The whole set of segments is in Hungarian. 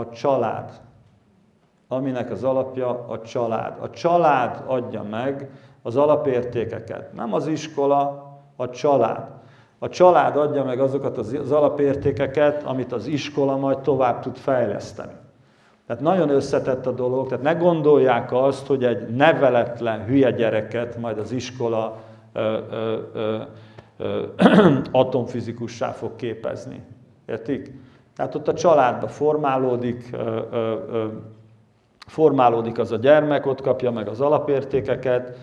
a család, aminek az alapja a család. A család adja meg az alapértékeket, nem az iskola, a család. A család adja meg azokat az alapértékeket, amit az iskola majd tovább tud fejleszteni. Tehát nagyon összetett a dolog, tehát ne gondolják azt, hogy egy neveletlen hülye gyereket majd az iskola atomfizikussá fog képezni. Értik? Tehát ott a családba formálódik az a gyermek, ott kapja meg az alapértékeket,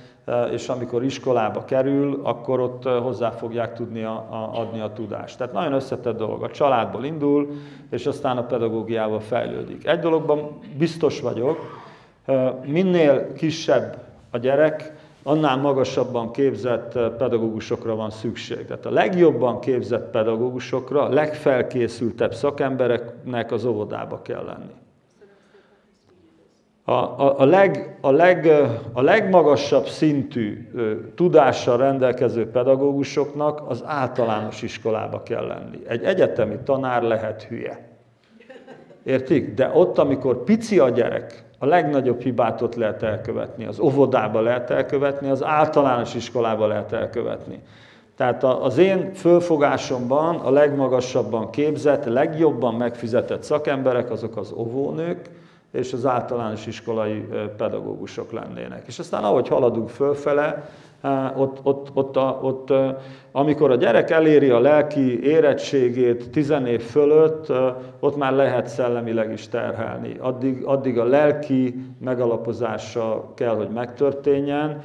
és amikor iskolába kerül, akkor ott hozzá fogják tudni adni a tudást. Tehát nagyon összetett dolog. A családból indul, és aztán a pedagógiával fejlődik. Egy dologban biztos vagyok, minél kisebb a gyerek, annál magasabban képzett pedagógusokra van szükség. Tehát a legjobban képzett pedagógusokra, a legfelkészültebb szakembereknek az óvodába kell lenni. A legmagasabb szintű tudással rendelkező pedagógusoknak az általános iskolába kell lenni. Egy egyetemi tanár lehet hülye. Értik? De ott, amikor pici a gyerek, a legnagyobb hibát ott lehet elkövetni. Az óvodába lehet elkövetni, az általános iskolába lehet elkövetni. Tehát az én fölfogásomban a legmagasabban képzett, legjobban megfizetett szakemberek azok az óvónők, és az általános iskolai pedagógusok lennének. És aztán ahogy haladunk fölfele, amikor a gyerek eléri a lelki érettségét 10 év fölött, ott már lehet szellemileg is terhelni. Addig a lelki megalapozása kell, hogy megtörténjen.